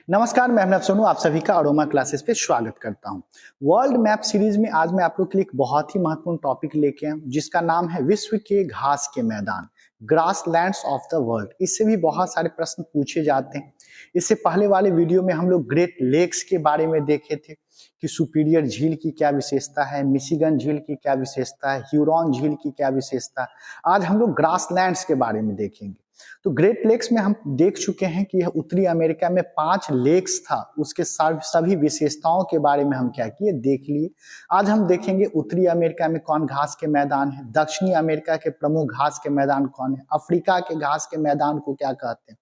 नमस्कार, मैं अहमद सोनू आप सभी का अरोमा क्लासेस पे स्वागत करता हूं। वर्ल्ड मैप सीरीज में आज मैं आप लोग के लिए एक बहुत ही महत्वपूर्ण टॉपिक लेके आया हूं, जिसका नाम है विश्व के घास के मैदान, grass lands of the world. इससे भी बहुत सारे प्रश्न पूछे जाते हैं। इससे पहले वाले वीडियो में हम लोग ग्रेट लेक्स के बारे में देखे थे कि सुपीरियर झील की क्या विशेषता है, मिशिगन झील की क्या विशेषता है, ह्यूरॉन झील की क्या विशेषता है। आज हम लोग ग्रास लैंड्स के बारे में देखेंगे। तो ग्रेट लेक्स में हम देख चुके हैं कि यह उत्तरी अमेरिका में 5 लेक्स था, उसके सभी विशेषताओं के बारे में हम क्या किए, देख लिए। आज हम देखेंगे उत्तरी अमेरिका में कौन घास के मैदान है, दक्षिणी अमेरिका के प्रमुख घास के मैदान कौन है, अफ्रीका के घास के मैदान को क्या कहते हैं।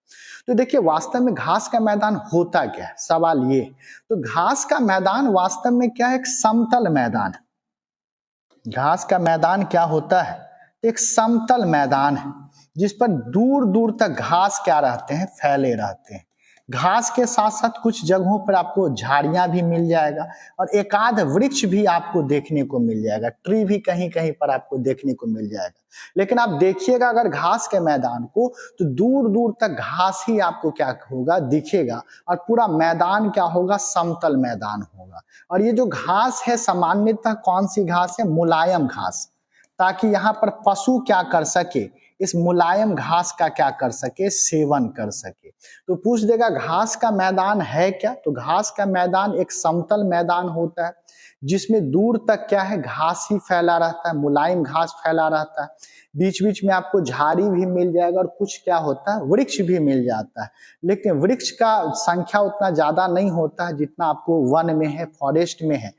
तो देखिए, वास्तव में घास का मैदान होता क्या है, सवाल ये। तो घास का मैदान वास्तव में क्या है, एक समतल मैदान है। घास का मैदान क्या होता है, एक समतल मैदान है जिस पर दूर दूर तक घास क्या रहते हैं, फैले रहते हैं। घास के साथ साथ कुछ जगहों पर आपको झाड़ियां भी मिल जाएगा और एक आध वृक्ष भी आपको देखने को मिल जाएगा, ट्री भी कहीं कहीं पर आपको देखने को मिल जाएगा। लेकिन आप देखिएगा अगर घास के मैदान को, तो दूर दूर तक घास ही आपको क्या होगा, दिखेगा और पूरा मैदान क्या होगा, समतल मैदान होगा। और ये जो घास है सामान्यतः कौन सी घास है, मुलायम घास, ताकि यहाँ पर पशु क्या कर सके, इस मुलायम घास का क्या कर सके, सेवन कर सके। तो पूछ देगा घास का मैदान है क्या, तो घास का मैदान एक समतल मैदान होता है जिसमें दूर तक क्या है, घास ही फैला रहता है, मुलायम घास फैला रहता है। बीच बीच में आपको झाड़ी भी मिल जाएगा और कुछ क्या होता है, वृक्ष भी मिल जाता है। लेकिन वृक्ष का संख्या उतना ज्यादा नहीं होता है जितना आपको वन में है, फॉरेस्ट में है।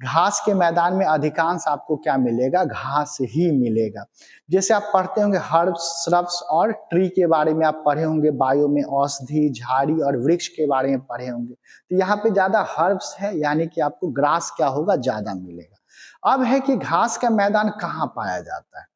घास के मैदान में अधिकांश आपको क्या मिलेगा, घास ही मिलेगा। जैसे आप पढ़ते होंगे हर्ब्स, श्रब्स और ट्री के बारे में आप पढ़े होंगे, बायो में औषधि, झाड़ी और वृक्ष के बारे में पढ़े होंगे। तो यहाँ पे ज्यादा हर्ब्स है, यानी कि आपको ग्रास क्या होगा, ज्यादा मिलेगा। अब है कि घास का मैदान कहाँ पाया जाता है।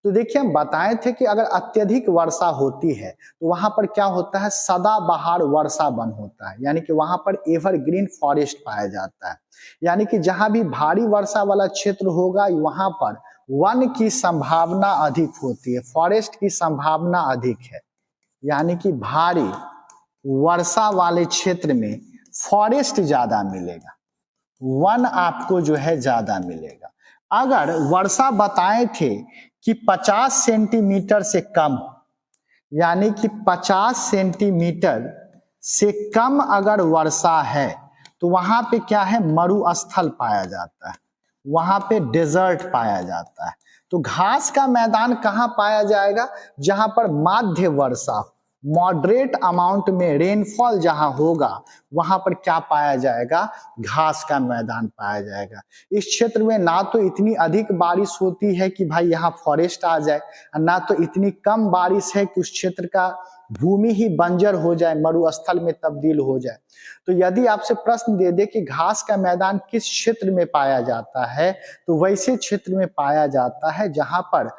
तो देखिए, हम बताए थे कि अगर अत्यधिक वर्षा होती है तो वहां पर क्या होता है, सदाबहार वर्षा वन होता है, यानी कि वहां पर एवरग्रीन फॉरेस्ट पाया जाता है। यानी कि जहां भी भारी वर्षा वाला क्षेत्र होगा वहां पर वन की संभावना अधिक होती है, फॉरेस्ट की संभावना अधिक है। यानी कि भारी वर्षा वाले क्षेत्र में फॉरेस्ट ज्यादा मिलेगा, वन आपको जो है ज्यादा मिलेगा। अगर वर्षा बताए थे कि 50 सेंटीमीटर से कम, यानी कि 50 सेंटीमीटर से कम अगर वर्षा है तो वहां पे क्या है, मरुस्थल पाया जाता है, वहां पे डेजर्ट पाया जाता है। तो घास का मैदान कहाँ पाया जाएगा, जहां पर माध्य वर्षा, मॉडरेट अमाउंट में रेनफॉल जहां होगा वहां पर क्या पाया जाएगा, घास का मैदान पाया जाएगा। इस क्षेत्र में ना तो इतनी अधिक बारिश होती है कि भाई यहाँ फॉरेस्ट आ जाए, ना तो इतनी कम बारिश है कि उस क्षेत्र का भूमि ही बंजर हो जाए, मरुस्थल में तब्दील हो जाए। तो यदि आपसे प्रश्न दे दे कि घास का मैदान किस क्षेत्र में पाया जाता है, तो वैसे क्षेत्र में पाया जाता है जहां पर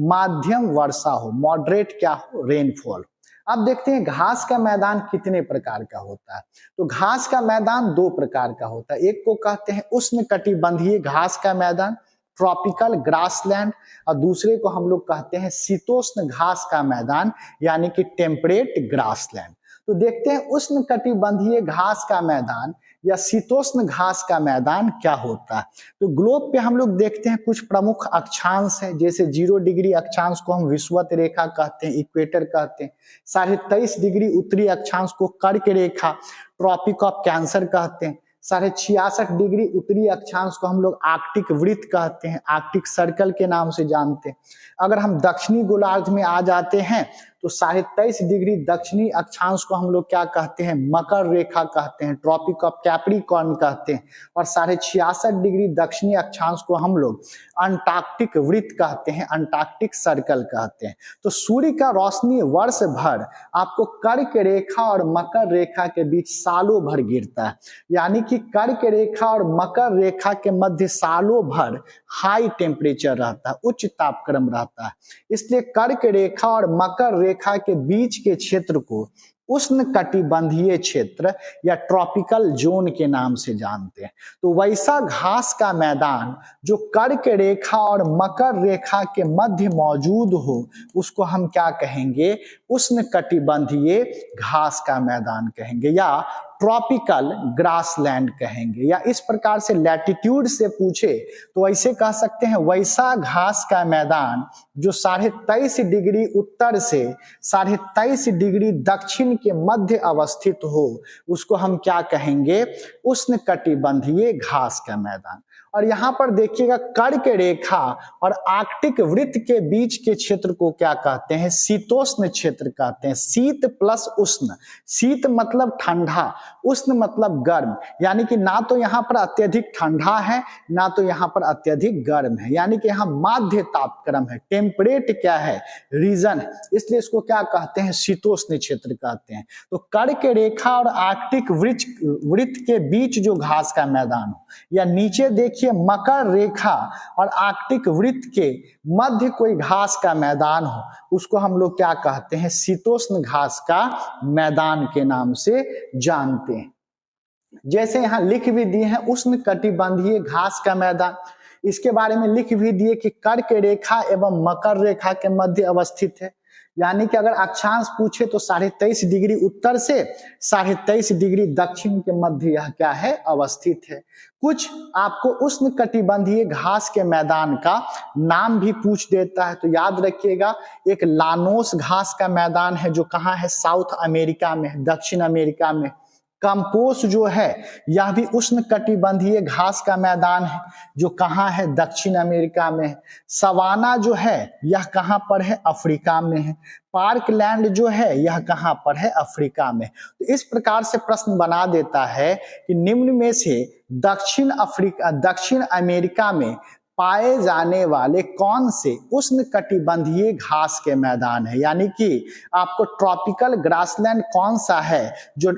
माध्यम वर्षा हो, मॉडरेट क्या हो, रेनफॉल। अब देखते हैं घास का मैदान कितने प्रकार का होता है। तो घास का मैदान 2 प्रकार का होता है। एक को कहते हैं उष्णकटिबंधीय घास का मैदान, ट्रॉपिकल ग्रासलैंड, और दूसरे को हम लोग कहते हैं शीतोष्ण घास का मैदान, यानी कि टेम्परेट ग्रासलैंड। तो देखते हैं उष्णकटिबंधीय घास का मैदान या शीतोष्ण घास का मैदान क्या होता है। तो ग्लोब पे हम लोग देखते हैं कुछ प्रमुख अक्षांश है, जैसे 0 डिग्री अक्षांश को हम विषुवत रेखा कहते हैं, इक्वेटर कहते हैं। 23.5 डिग्री उत्तरी अक्षांश को कर्क रेखा, ट्रॉपिक ऑफ कैंसर कहते हैं। 66.5 डिग्री उत्तरी अक्षांश को हम लोग आर्कटिक वृत्त कहते हैं, आर्कटिक सर्कल के नाम से जानते हैं। अगर हम दक्षिणी गोलार्ध में आ जाते हैं तो 23.5 डिग्री दक्षिणी अक्षांश को हम लोग क्या कहते हैं, मकर रेखा कहते हैं, ट्रॉपिक ऑफ कैप्रिकॉर्न कहते हैं। और 66.5 डिग्री दक्षिणी अक्षांश को हम लोग अंटार्कटिक वृत्त कहते हैं, अंटार्कटिक सर्कल कहते हैं। तो सूर्य का रोशनी वर्ष भर आपको कर्क रेखा और मकर रेखा के बीच सालों भर गिरता है, यानी कि कर्क रेखा और मकर रेखा के मध्य सालों भर हाई टेम्परेचर रहता है, उच्च तापक्रम रहता है। इसलिए कर्क रेखा और मकर रेखा के बीच के क्षेत्र को उष्णकटिबंधीय क्षेत्र या ट्रॉपिकल जोन के नाम से जानते हैं। तो वैसा घास का मैदान जो कर्क रेखा और मकर रेखा के मध्य मौजूद हो, उसको हम क्या कहेंगे, उष्णकटिबंधीय घास का मैदान कहेंगे या ट्रॉपिकल ग्रासलैंड कहेंगे। या इस प्रकार से लैटिट्यूड से पूछे तो ऐसे कह सकते हैं वैसा घास का मैदान जो 23.5 डिग्री उत्तर से 23.5 डिग्री दक्षिण के मध्य अवस्थित हो, उसको हम क्या कहेंगे? उष्णकटिबंधीय घास का मैदान। और यहाँ पर देखिएगा कर्क रेखा और आर्कटिक वृत्त के बीच के क्षेत्र को क्या कहते हैं? शीतोष्ण क्षेत्र कहते हैं। शीत प्लस उष्ण, शीत मतलब ठंडा, उष्ण मतलब गर्म, यानी कि ना तो यहाँ पर अत्यधिक ठंडा है ना तो यहाँ पर अत्यधिक गर्म है, यानी कि यहाँ माध्य तापक्रम है, टेम्परेट क्या है? रीजन है, इसलिए इसको क्या कहते हैं? शीतोष्ण क्षेत्र कहते हैं। तो कर्क रेखा और आर्कटिक वृत्त के बीच जो घास का मैदान हो, या नीचे देखिए मकर रेखा और आर्कटिक वृत्त के मध्य कोई घास का मैदान हो, उसको हम लोग क्या कहते हैं? शीतोष्ण घास का मैदान के नाम से जानते हैं। जैसे यहाँ लिख भी दिए हैं उष्णकटिबंधीय घास का मैदान, इसके बारे में लिख भी दिए कि कर्क रेखा एवं मकर रेखा के मध्य अवस्थित है, यानी कि अगर अक्षांश पूछे तो 23.5 डिग्री उत्तर से 23.5 डिग्री दक्षिण के मध्य यह क्या है? अवस्थित है। कुछ आपको उष्णकटिबंधीय घास के मैदान का नाम भी पूछ देता है, तो याद रखिएगा एक लानोस घास का मैदान है जो कहाँ है? साउथ अमेरिका में है, दक्षिण अमेरिका में। कंपोस जो है यह भी उष्णकटिबंधीय घास का मैदान है जो कहाँ है? दक्षिण अमेरिका में है। सवाना जो है यह कहाँ पर है? अफ्रीका में है। पार्कलैंड जो है यह कहाँ पर है? अफ्रीका में। तो इस प्रकार से प्रश्न बना देता है कि निम्न में से दक्षिण अमेरिका में पाए जाने वाले कौन से उष्णकटिबंधीय घास के मैदान है, यानी कि आपको ट्रॉपिकल ग्रासलैंड कौन सा है जो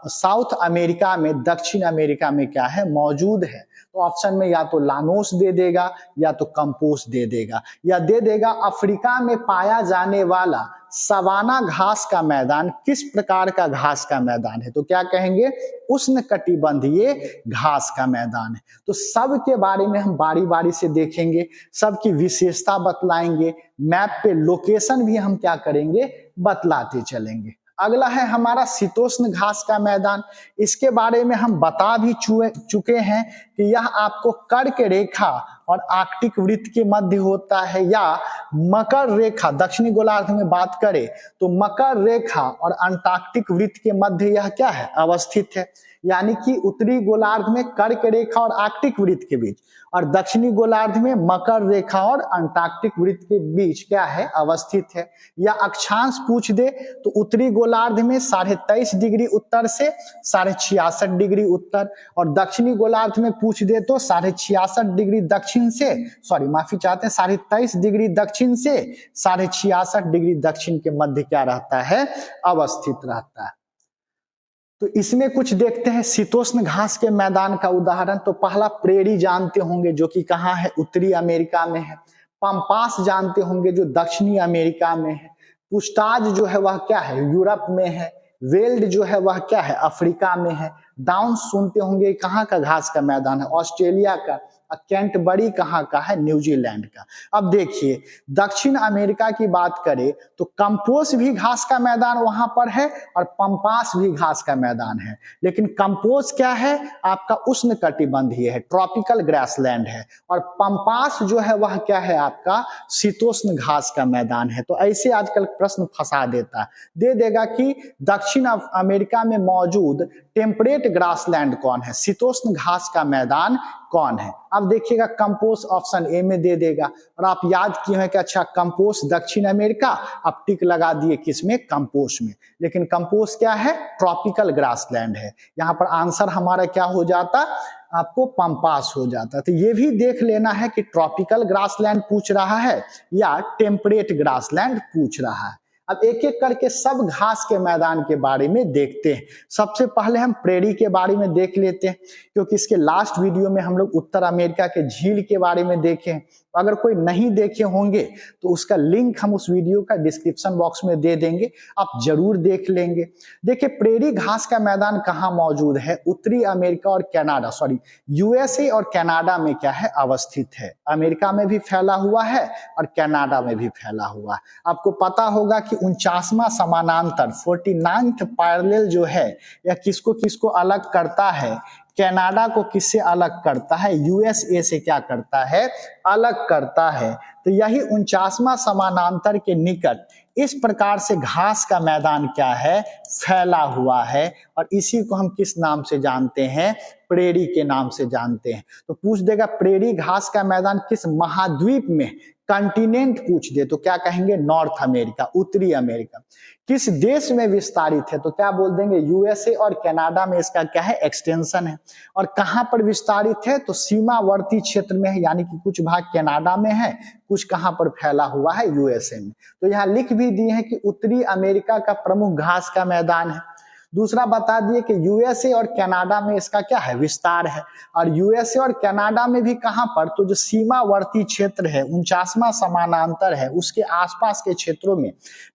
साउथ अमेरिका में, दक्षिण अमेरिका में क्या है? मौजूद है। तो ऑप्शन में या तो लानोस दे देगा या तो कंपोस दे देगा, या दे देगा अफ्रीका में पाया जाने वाला सवाना घास का मैदान किस प्रकार का घास का मैदान है, तो क्या कहेंगे? उष्णकटिबंधीय घास का मैदान है। तो सब के बारे में हम बारी बारी से देखेंगे, सबकी विशेषता बतलाएंगे, मैप पे लोकेशन भी हम क्या करेंगे? बतलाते चलेंगे। अगला है हमारा शीतोष्ण घास का मैदान। इसके बारे में हम बता भी चुके हैं कि यह आपको कर्क रेखा और आर्कटिक वृत्त के मध्य होता है, या मकर रेखा, दक्षिणी गोलार्ध में बात करें तो मकर रेखा और अंटार्कटिक वृत्त के मध्य यह क्या है? अवस्थित है, यानी कि उत्तरी गोलार्ध में कर्क रेखा और आर्कटिक वृत्त के बीच, और दक्षिणी गोलार्ध में मकर रेखा और अंटार्कटिक वृत्त के बीच क्या है? अवस्थित है। या अक्षांश पूछ दे तो उत्तरी गोलार्ध में 23.5 डिग्री उत्तर से 66.5 डिग्री उत्तर, और दक्षिणी गोलार्ध में पूछ दे तो 66.5 डिग्री दक्षिण से, सॉरी माफी चाहते हैं, 23.5 डिग्री दक्षिण से 66.5 डिग्री दक्षिण के मध्य क्या रहता है? अवस्थित रहता है। तो इसमें कुछ देखते हैं शीतोष्ण घास के मैदान का उदाहरण। तो पहला प्रेरी जानते होंगे जो कि कहाँ है? उत्तरी अमेरिका में है। पंपास जानते होंगे जो दक्षिणी अमेरिका में है। पुस्ताज जो है वह क्या है? यूरोप में है। वेल्ड जो है वह क्या है? अफ्रीका में है। डाउन सुनते होंगे कहाँ का घास का मैदान है? ऑस्ट्रेलिया का। कैंटबरी कहाँ का है? न्यूजीलैंड का। अब देखिए दक्षिण अमेरिका की बात करें तो कंपोस भी घास का मैदान वहां पर है और पंपास भी घास का मैदान है, लेकिन कंपोस क्या है? आपका उष्णकटिबंधीय है, ट्रॉपिकल ग्रासलैंड है, और पंपास जो है वह क्या है? आपका शीतोष्ण घास का मैदान है। तो ऐसे आजकल प्रश्न फंसा देता है, दे देगा कि दक्षिण अमेरिका में मौजूद टेम्परेट ग्रासलैंड कौन है, शीतोष्ण घास का मैदान कौन है। अब देखिएगा कंपोस ऑप्शन ए में दे देगा, और आप याद किए हैं कि अच्छा कंपोस दक्षिण अमेरिका, आप टिक लगा दिए किसमें? कंपोस में। लेकिन कंपोस क्या है? ट्रॉपिकल ग्रासलैंड है। यहाँ पर आंसर हमारा क्या हो जाता? आपको पंपास हो जाता। तो ये भी देख लेना है कि ट्रॉपिकल ग्रासलैंड पूछ रहा है या टेम्परेट ग्रासलैंड पूछ रहा है। अब एक एक करके सब घास के मैदान के बारे में देखते हैं। सबसे पहले हम प्रेरी के बारे में देख लेते हैं, क्योंकि इसके लास्ट वीडियो में हम लोग उत्तर अमेरिका के झील के बारे में देखे हैं। अगर कोई नहीं देखे होंगे तो उसका लिंक हम उस वीडियो का डिस्क्रिप्शन बॉक्स में दे देंगे, आप जरूर देख लेंगे। देखिए प्रेरी घास का मैदान कहाँ मौजूद है, उत्तरी अमेरिका और यूएसए और कनाडा में क्या है अवस्थित है। अमेरिका में भी फैला हुआ है और कनाडा में भी फैला हुआ है। आपको पता होगा कि 49वां समानांतर 49th पैरेलल जो है यह किसको किसको अलग करता है, कनाडा को किससे अलग करता है, यूएसए से क्या करता है, अलग करता है। तो यही 49वां समानांतर के निकट इस प्रकार से घास का मैदान क्या है, फैला हुआ है और इसी को हम किस नाम से जानते हैं, प्रेरी के नाम से जानते हैं। तो पूछ देगा प्रेरी घास का मैदान किस महाद्वीप में, कंटिनेंट पूछ दे तो क्या कहेंगे, नॉर्थ अमेरिका, उत्तरी अमेरिका। किस देश में विस्तारित है तो क्या बोल देंगे, यूएसए और कनाडा में इसका क्या है, एक्सटेंशन है। और कहां पर विस्तारित है तो सीमावर्ती क्षेत्र में है, यानी कि कुछ भाग कनाडा में है, कुछ कहां पर फैला हुआ है, यूएसए में। तो यहां लिख भी दिए हैं कि उत्तरी अमेरिका का प्रमुख घास का मैदान है। दूसरा बता दिए कि यूएसए और कनाडा में इसका क्या है, विस्तार है। और यूएसए और कनाडा में भी कहां पर, तो जो सीमावर्ती क्षेत्र है 49वां समानांतर है उसके आसपास के क्षेत्रों में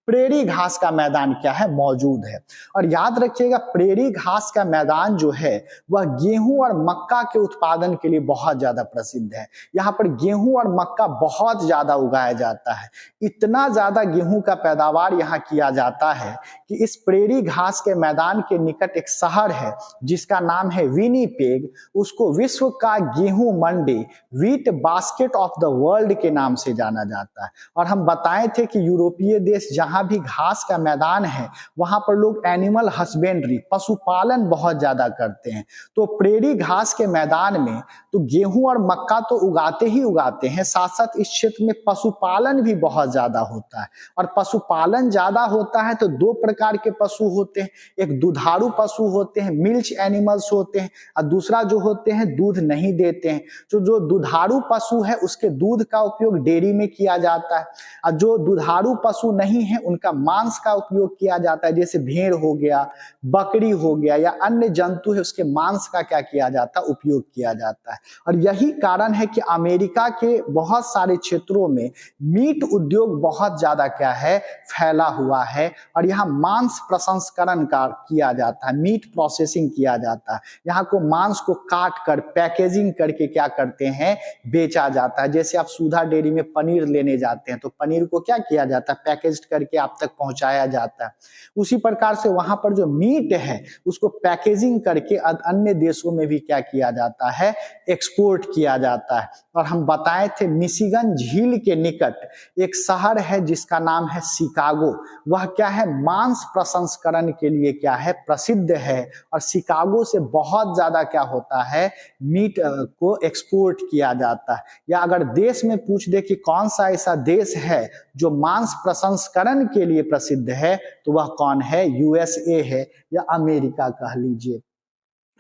प्रेरी घास का मैदान क्या है, मौजूद है। और याद रखिएगा प्रेरी घास का मैदान जो है वह गेहूं और मक्का के उत्पादन के लिए बहुत ज्यादा प्रसिद्ध है। यहाँ पर गेहूं और मक्का बहुत ज्यादा उगाया जाता है। इतना ज्यादा गेहूं का पैदावार यहाँ किया जाता है कि इस प्रेरी घास के मैदान के निकट एक शहर है जिसका नाम है विनीपेग, उसको विश्व का गेहूं मंडी, wheat basket of the world के नाम से जाना जाता है। और हम बताए थे कि यूरोपीय देश जहां भी घास का मैदान है वहां पर लोग एनिमल हस्बेंड्री, पशुपालन बहुत ज्यादा करते हैं। तो प्रेरी घास के मैदान में तो गेहूं और मक्का तो उगाते ही उगाते हैं, साथ साथ इस क्षेत्र में पशुपालन भी बहुत ज्यादा होता है। और पशुपालन ज्यादा होता है तो दो प्रकार के पशु होते हैं, एक दुधारू पशु होते हैं, मिल्च एनिमल्स होते हैं, और दूसरा जो होते हैं दूध नहीं देते हैं। तो जो दुधारू पशु है उसके दूध का उपयोग डेयरी में किया जाता है, और जो दुधारू पशु नहीं है उनका मांस का उपयोग किया जाता है, जैसे भेड़ हो गया, बकरी हो गया या अन्य जंतु है उसके मांस का क्या किया जाता है, उपयोग किया जाता है। और यही कारण है कि अमेरिका के बहुत सारे क्षेत्रों में मीट उद्योग बहुत ज्यादा क्या है, फैला हुआ है। और यहाँ मांस प्रसंस्करण का किया जाता है, मीट प्रोसेसिंग किया जाता है। यहाँ को मांस को काट कर पैकेजिंग करके क्या करते हैं, बेचा जाता है। जैसे आप सुधा डेयरी में पनीर लेने जाते हैं तो पनीर को क्या किया जाता है, पैकेज करके आप तक पहुंचाया जाता है। उसी प्रकार से वहां पर जो मीट है उसको पैकेजिंग करके अन्य देशों में भी क्या किया जाता है, एक्सपोर्ट किया जाता है। और हम बताए थे मिशिगन झील के निकट एक शहर है जिसका नाम है शिकागो, वह क्या है, मांस प्रसंस्करण के लिए क्या है, प्रसिद्ध है। और शिकागो से बहुत ज्यादा क्या होता है, मीट को एक्सपोर्ट किया जाता है। या अगर देश में पूछ दे कि कौन सा ऐसा देश है जो मांस प्रसंस्करण के लिए प्रसिद्ध है तो वह कौन है, यूएसए है या अमेरिका कह लीजिए।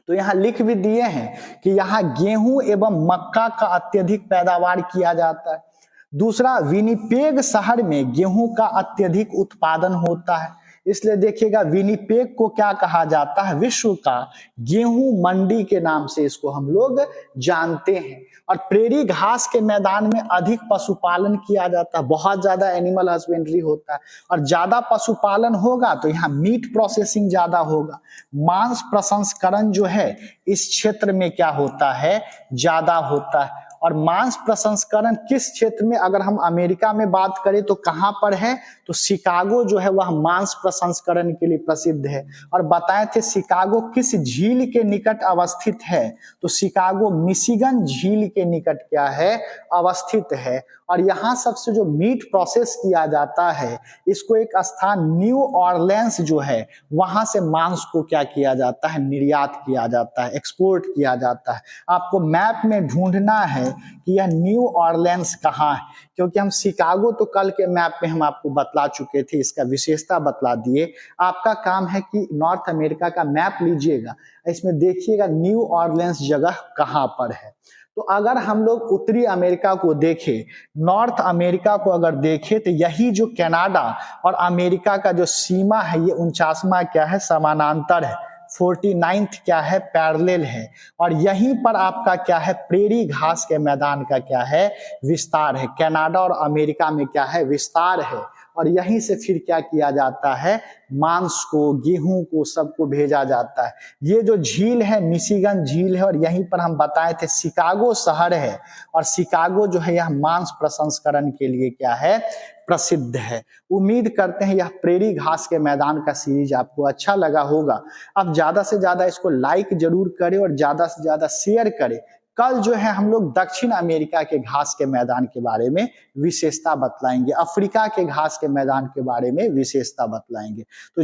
तो यहाँ लिख भी दिए हैं कि यहाँ गेहूं एवं मक्का का अत्यधिक पैदावार किया जाता है। दूसरा, विनिपेग शहर में गेहूं का अत्यधिक उत्पादन होता है, इसलिए देखिएगा विनिपेग को क्या कहा जाता है, विश्व का गेहूं मंडी के नाम से इसको हम लोग जानते हैं। और प्रेरी घास के मैदान में अधिक पशुपालन किया जाता है, बहुत ज्यादा एनिमल हस्बेंड्री होता है। और ज्यादा पशुपालन होगा तो यहाँ मीट प्रोसेसिंग ज्यादा होगा, मांस प्रसंस्करण जो है इस क्षेत्र में क्या होता है, ज्यादा होता है। और मांस प्रसंस्करण किस क्षेत्र में, अगर हम अमेरिका में बात करें तो कहां पर है, तो शिकागो जो है वह मांस प्रसंस्करण के लिए प्रसिद्ध है। और बताए थे शिकागो किस झील के निकट अवस्थित है, तो शिकागो मिशिगन झील के निकट क्या है, अवस्थित है। और यहाँ सबसे जो मीट प्रोसेस किया जाता है इसको एक स्थान न्यू ऑरलेंस जो है वहां से मांस को क्या किया जाता है, निर्यात किया जाता है, एक्सपोर्ट किया जाता है। आपको मैप में ढूंढना है कि यह न्यू ऑरलेंस कहाँ है, क्योंकि हम शिकागो तो कल के मैप में हम आपको बतला चुके थे, इसका विशेषता बतला दिए। आपका काम है कि नॉर्थ अमेरिका का मैप लीजिएगा, इसमें देखिएगा न्यू ऑरलेंस जगह कहाँ पर है। तो अगर हम लोग उत्तरी अमेरिका को देखें, नॉर्थ अमेरिका को अगर देखें तो यही जो कनाडा और अमेरिका का जो सीमा है ये 49वां क्या है, समानांतर है। 49th क्या है, पैरेलल है। और यहीं पर आपका क्या है, प्रेरी घास के मैदान का क्या है, विस्तार है। कनाडा और अमेरिका में क्या है, विस्तार है। और यहीं से फिर क्या किया जाता है, मांस को, गेहूं को, सबको भेजा जाता है। ये जो झील है मिशिगन झील है, और यहीं पर हम बताए थे शिकागो शहर है। और शिकागो जो है यह मांस प्रसंस्करण के लिए क्या है, प्रसिद्ध है। उम्मीद करते हैं यह प्रेरी घास के मैदान का सीरीज आपको अच्छा लगा होगा। अब ज्यादा से ज्यादा इसको लाइक जरूर करें और ज्यादा से ज्यादा शेयर करें। कल जो है हम लोग दक्षिण अमेरिका के घास के मैदान के बारे में विशेषता बतलाएंगे, अफ्रीका के घास के मैदान के बारे में विशेषता बतलाएंगे। तो